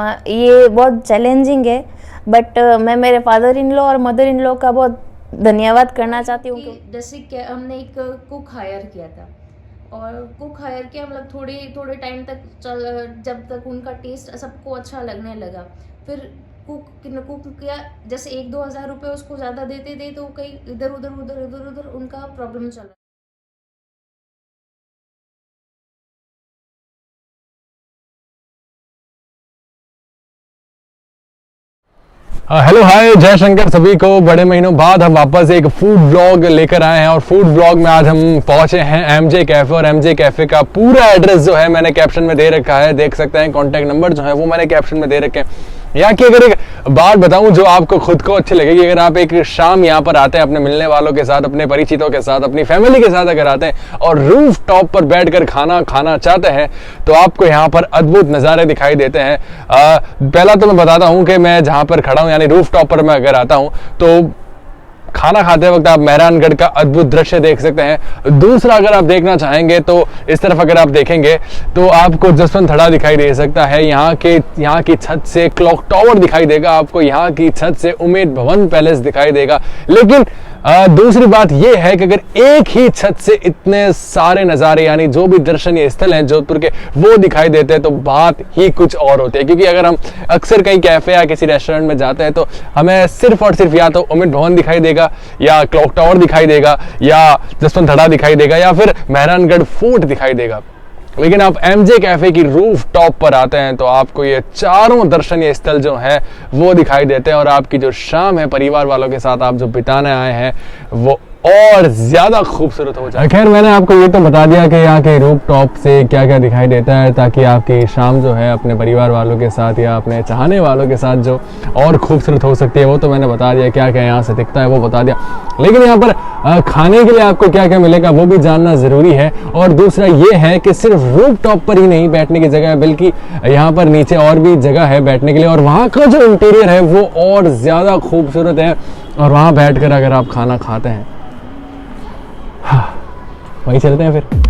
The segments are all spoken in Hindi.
ये बहुत चैलेंजिंग है, बट मैं मेरे फादर इन लॉ और मदर इन लॉ का बहुत धन्यवाद करना चाहती हूँ। जैसे कि हमने एक कुक हायर किया था, और कुक हायर किया मतलब थोड़े टाइम तक जब तक उनका टेस्ट सबको अच्छा लगने लगा, फिर कुक किया, जैसे 1-2 हज़ार रुपये उसको ज़्यादा देते थे तो कहीं इधर उधर उनका प्रॉब्लम चला। हेलो हाय जय शंकर सभी को। बड़े महीनों बाद हम वापस एक फूड ब्लॉग लेकर आए हैं और फूड ब्लॉग में आज हम पहुंचे हैं एमजे कैफे। और एमजे कैफे का पूरा एड्रेस जो है मैंने कैप्शन में दे रखा है, देख सकते हैं। कॉन्टैक्ट नंबर जो है वो मैंने कैप्शन में दे रखे हैं। यहाँ की अगर एक बात बताऊं जो आपको खुद को अच्छी लगेगी, अगर आप एक शाम यहाँ पर आते हैं अपने मिलने वालों के साथ, अपने परिचितों के साथ, अपनी फैमिली के साथ अगर आते हैं और रूफ टॉप पर बैठकर खाना खाना चाहते हैं तो आपको यहाँ पर अद्भुत नज़ारे दिखाई देते हैं। पहला तो मैं बताता हूँ कि मैं जहाँ पर खड़ा हूँ यानी रूफ टॉप पर मैं अगर आता हूँ तो खाना खाते वक्त आप मेहरानगढ़ का अद्भुत दृश्य देख सकते हैं। दूसरा अगर आप देखना चाहेंगे तो इस तरफ अगर आप देखेंगे तो आपको जसवंत थड़ा दिखाई दे सकता है। यहाँ की छत से क्लॉक टावर दिखाई देगा आपको, यहाँ की छत से उम्मेद भवन पैलेस दिखाई देगा। लेकिन दूसरी बात यह है कि अगर एक ही छत से इतने सारे नज़ारे यानी जो भी दर्शनीय स्थल हैं जोधपुर के वो दिखाई देते हैं तो बात ही कुछ और होती है। क्योंकि अगर हम अक्सर कहीं कैफे या किसी रेस्टोरेंट में जाते हैं तो हमें सिर्फ और सिर्फ या तो उम्मेद भवन दिखाई देगा या क्लॉक टावर दिखाई देगा या जसवंत थड़ा दिखाई देगा या फिर मेहरानगढ़ फोर्ट दिखाई देगा। लेकिन आप एमजे कैफे की रूफ टॉप पर आते हैं तो आपको ये चारों दर्शनीय स्थल जो है वो दिखाई देते हैं और आपकी जो शाम है परिवार वालों के साथ आप जो बिताने आए हैं वो और ज्यादा खूबसूरत हो जाए। खैर मैंने आपको ये तो बता दिया कि यहाँ के रूफ टॉप से क्या क्या दिखाई देता है, ताकि आपकी शाम जो है अपने परिवार वालों के साथ या अपने चाहने वालों के साथ जो और खूबसूरत हो सकती है वो तो मैंने बता दिया, क्या क्या यहाँ से दिखता है वो बता दिया। लेकिन यहाँ पर खाने के लिए आपको क्या क्या मिलेगा वो भी जानना ज़रूरी है। और दूसरा ये है कि सिर्फ रूफ टॉप पर ही नहीं बैठने की जगह है, बल्कि यहाँ पर नीचे और भी जगह है बैठने के लिए और वहाँ का जो इंटीरियर है वो और ज़्यादा खूबसूरत है। और वहाँ बैठ कर अगर आप खाना खाते हैं वहीं चलते हैं फिर।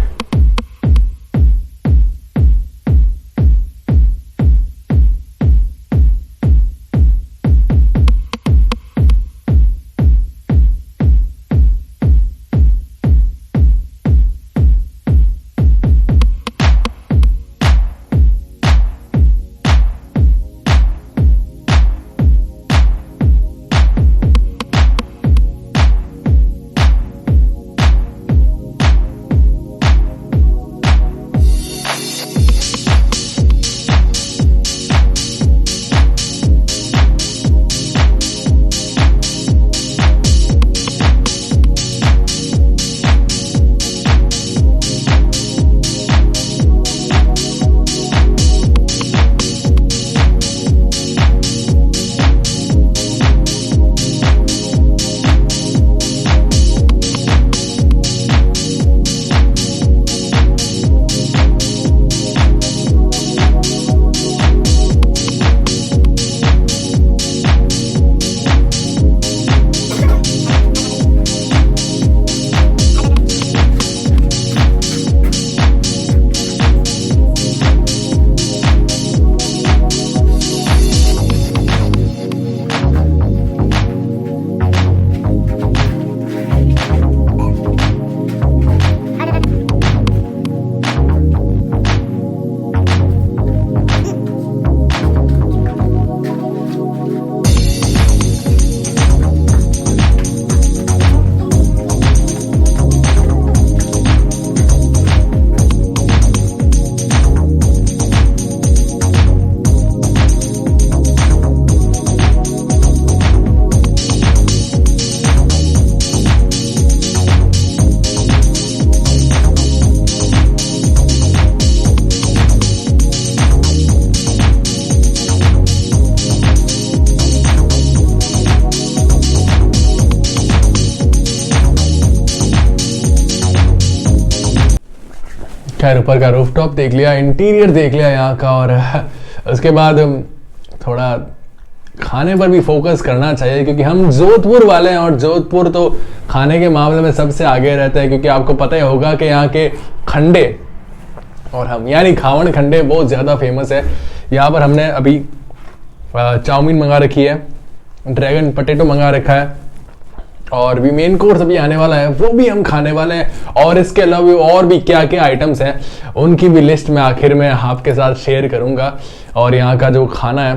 खैर ऊपर का रूफटॉप देख लिया, इंटीरियर देख लिया यहाँ का, और उसके बाद थोड़ा खाने पर भी फोकस करना चाहिए क्योंकि हम जोधपुर वाले हैं और जोधपुर तो खाने के मामले में सबसे आगे रहता है। क्योंकि आपको पता ही होगा कि यहाँ के खंडे और हम यानी खावन खंडे बहुत ज़्यादा फेमस है। यहाँ पर हमने अभी चाउमीन मंगा रखी है, ड्रैगन पटेटो मंगा रखा है, और भी मेन कोर्स अभी आने वाला है, वो भी हम खाने वाले हैं। और इसके अलावा और भी क्या क्या आइटम्स हैं उनकी भी लिस्ट मैं आखिर में आपके साथ शेयर करूंगा। और यहाँ का जो खाना है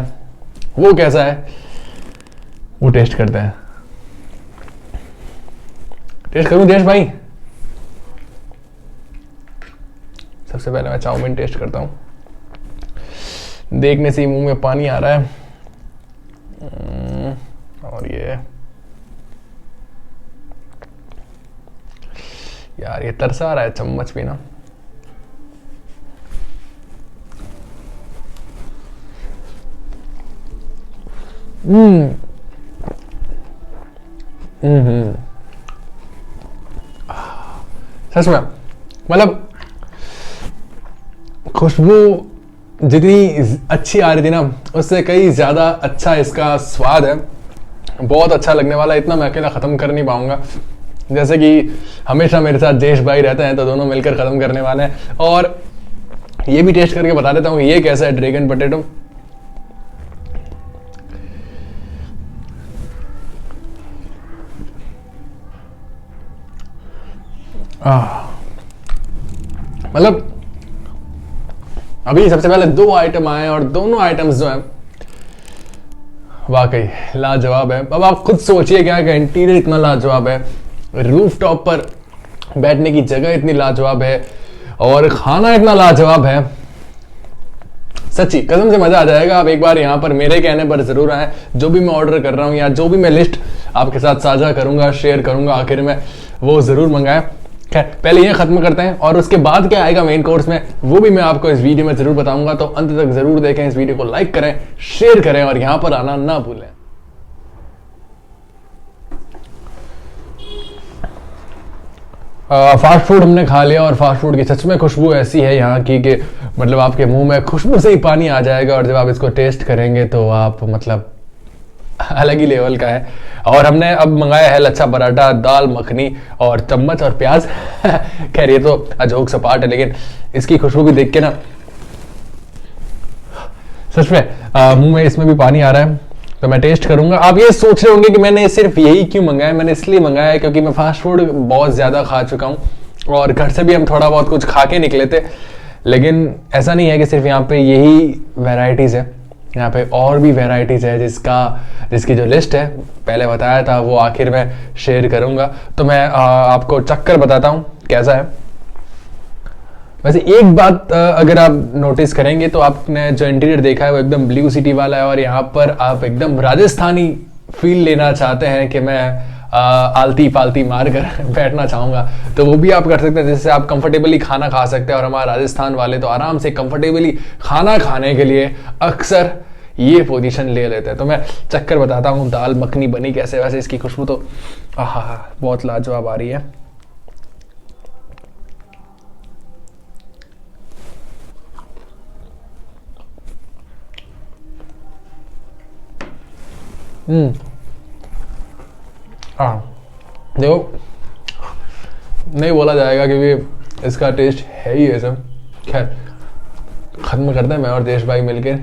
वो कैसा है वो टेस्ट करते हैं। टेस्ट करूं देश भाई? सबसे पहले मैं चाउमीन टेस्ट करता हूं, देखने से ही मुंह में पानी आ रहा है। और ये यार ये तरसा रहा है चम्मच भी ना। सच में मतलब खुशबू जितनी अच्छी आ रही थी ना उससे कई ज्यादा अच्छा इसका स्वाद है, बहुत अच्छा लगने वाला है। इतना मैं अकेला खत्म कर नहीं पाऊंगा, जैसे कि हमेशा मेरे साथ देश भाई रहते हैं तो दोनों मिलकर खत्म करने वाले हैं। और ये भी टेस्ट करके बता देता हूँ ये कैसा है ड्रैगन पोटैटो। मतलब अभी सबसे पहले 2 आइटम आए और दोनों आइटम्स जो हैं वाकई लाजवाब है। अब आप खुद सोचिए क्या कि इंटीरियर इतना लाजवाब है, रूफ टॉप पर बैठने की जगह इतनी लाजवाब है और खाना इतना लाजवाब है, सच्ची कसम से मजा आ जाएगा। आप एक बार यहाँ पर मेरे कहने पर जरूर आए। जो भी मैं ऑर्डर कर रहा हूँ या जो भी मैं लिस्ट आपके साथ साझा करूंगा, शेयर करूंगा आखिर में, वो जरूर मंगाएं। खैर पहले ये खत्म करते हैं और उसके बाद क्या आएगा मेन कोर्स में वो भी मैं आपको इस वीडियो में जरूर बताऊंगा। तो अंत तक जरूर देखें, इस वीडियो को लाइक करें, शेयर करें और यहां पर आना ना भूलें। फास्ट फूड हमने खा लिया और फास्ट फूड की सच में खुशबू ऐसी है यहाँ की कि मतलब आपके मुंह में खुशबू से ही पानी आ जाएगा और जब आप इसको टेस्ट करेंगे तो आप मतलब अलग ही लेवल का है। और हमने अब मंगाया है लच्छा पराठा, दाल मखनी और चम्मच और प्याज। खैर ये तो अजोक सपाट है, लेकिन इसकी खुशबू भी देख के ना सच में मुंह में इसमें भी पानी आ रहा है। तो मैं टेस्ट करूंगा। आप ये सोच रहे होंगे कि मैंने सिर्फ यही क्यों मंगाया। मैंने इसलिए मंगाया है क्योंकि मैं फास्ट फूड बहुत ज्यादा खा चुका हूँ और घर से भी हम थोड़ा बहुत कुछ खा के निकले थे, लेकिन ऐसा नहीं है कि सिर्फ यहाँ पे यही वैरायटीज है। यहाँ पे और भी वैरायटीज है जिसकी जो लिस्ट है पहले बताया था वो आखिर में शेयर करूंगा। तो मैं आपको चक्कर बताता हूँ कैसा है। वैसे एक बात अगर आप नोटिस करेंगे तो आपने जो इंटीरियर देखा है वो एकदम ब्लू सिटी वाला है और यहाँ पर आप एकदम राजस्थानी फील लेना चाहते हैं कि मैं आलती पालती मार कर बैठना चाहूंगा तो वो भी आप कर सकते हैं, जिससे आप कंफर्टेबली खाना खा सकते हैं। और हमारे राजस्थान वाले तो आराम से कंफर्टेबली खाना खाने के लिए अक्सर ये पोजीशन ले लेते हैं। तो मैं चक्कर बताता हूँ दाल मखनी बनी कैसे। वैसे इसकी खुशबू तो बहुत लाजवाब आ रही है। देखो नहीं बोला जाएगा क्योंकि इसका टेस्ट है ही ऐसा। खैर खत्म करते हैं मैं और देश भाई मिलकर।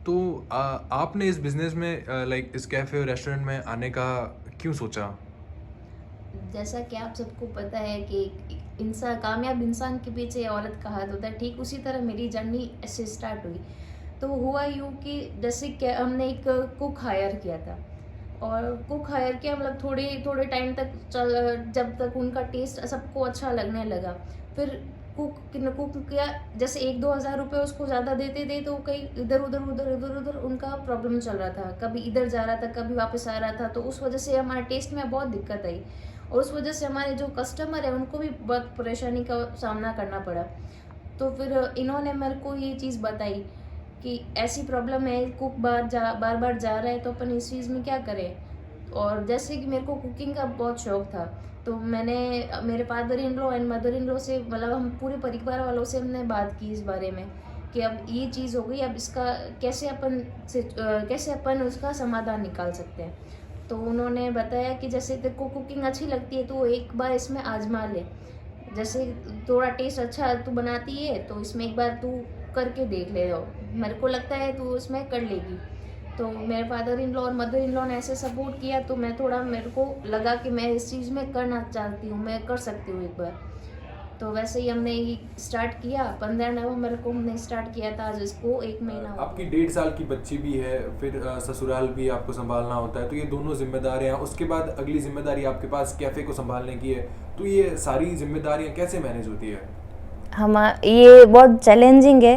तो आपने इस बिजनेस में लाइक इस कैफे और रेस्टोरेंट में आने का क्यों सोचा? जैसा कि आप सबको पता है कि कामयाब इंसान के पीछे औरत का हाथ होता है, ठीक उसी तरह मेरी जर्नी ऐसे स्टार्ट हुई। तो हुआ यूँ कि जैसे कि हमने एक कुक हायर किया था और कुक हायर किया मतलब थोड़े टाइम तक जब तक उनका टेस्ट सबको अच्छा लगने लगा। फिर कुक किया, जैसे 1-2 हज़ार रुपये उसको ज़्यादा देते थे तो कहीं इधर उधर उनका प्रॉब्लम चल रहा था, कभी इधर जा रहा था कभी वापस आ रहा था। तो उस वजह से हमारे टेस्ट में बहुत दिक्कत आई और उस वजह से हमारे जो कस्टमर है उनको भी बहुत परेशानी का सामना करना पड़ा। तो फिर इन्होंने मेरे को ये चीज़ बताई कि ऐसी प्रॉब्लम है, कुक बार बार जा रहा है तो अपन इस चीज़ में क्या करें। और जैसे कि मेरे को कुकिंग का बहुत शौक था तो मैंने मेरे father in law and mother in law से मतलब हम पूरे परिवार वालों से हमने बात की इस बारे में कि अब ये चीज़ हो गई, अब इसका कैसे अपन उसका समाधान निकाल सकते हैं। तो उन्होंने बताया कि जैसे तेरे को कुकिंग अच्छी लगती है तो एक बार इसमें आजमा ले, जैसे थोड़ा टेस्ट अच्छा तू बनाती है तो इसमें एक बार तू करके देख ले, मेरे को लगता है तू उसमें कर लेगी। तो मेरे फादर इन लॉ और मदर इन लॉ ने ऐसे सपोर्ट किया, तो मैं थोड़ा, मेरे को लगा कि मैं इस चीज़ में करना चाहती हूँ, मैं कर सकती हूँ एक बार। तो वैसे ही हमने ये स्टार्ट किया, 15 नवंबर को हमने स्टार्ट किया था, आज इसको 1 महीना हो गया। आपकी 1.5 साल की बच्ची भी है, फिर ससुराल भी आपको संभालना होता है, तो ये दोनों जिम्मेदारियां, उसके बाद अगली जिम्मेदारी आपके पास कैफ़े को संभालने की है, तो ये सारी जिम्मेदारियां कैसे मैनेज होती है? ये बहुत चैलेंजिंग है,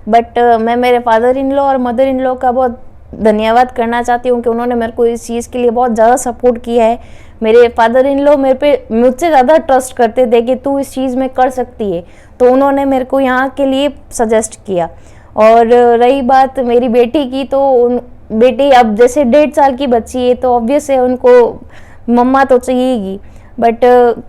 बट मैं मेरे फादर इन लॉ और मदर इन लॉ का बहुत धन्यवाद करना चाहती हूँ कि उन्होंने मेरे को इस चीज़ के लिए बहुत ज़्यादा सपोर्ट किया है। मेरे फादर इन लॉ मुझसे ज़्यादा ट्रस्ट करते थे कि तू इस चीज़ में कर सकती है, तो उन्होंने मेरे को यहाँ के लिए सजेस्ट किया। और रही बात मेरी बेटी की, तो बेटी अब जैसे 1.5 साल की बच्ची है, तो ऑब्वियस है उनको मम्मा तो चाहिएगी, बट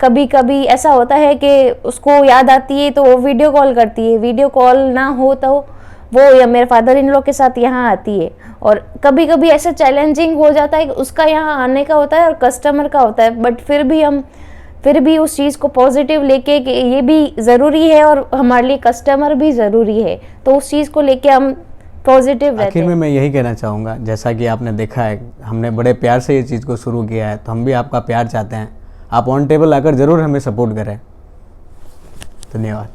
कभी कभी ऐसा होता है कि उसको याद आती है तो वो वीडियो कॉल करती है, वीडियो कॉल ना हो तो वो या मेरे फादर इन लॉ के साथ यहाँ आती है। और कभी कभी ऐसा चैलेंजिंग हो जाता है कि उसका यहाँ आने का होता है और कस्टमर का होता है, बट फिर भी उस चीज़ को पॉजिटिव लेके कि ये भी ज़रूरी है और हमारे लिए कस्टमर भी ज़रूरी है, तो उस चीज़ को लेके हम पॉजिटिव रहते हैं। आखिर में मैं यही कहना चाहूँगा, जैसा कि आपने देखा है हमने बड़े प्यार से ये चीज़ को शुरू किया है, तो हम भी आपका प्यार चाहते हैं। आप ऑन टेबल आकर ज़रूर हमें सपोर्ट करें। धन्यवाद।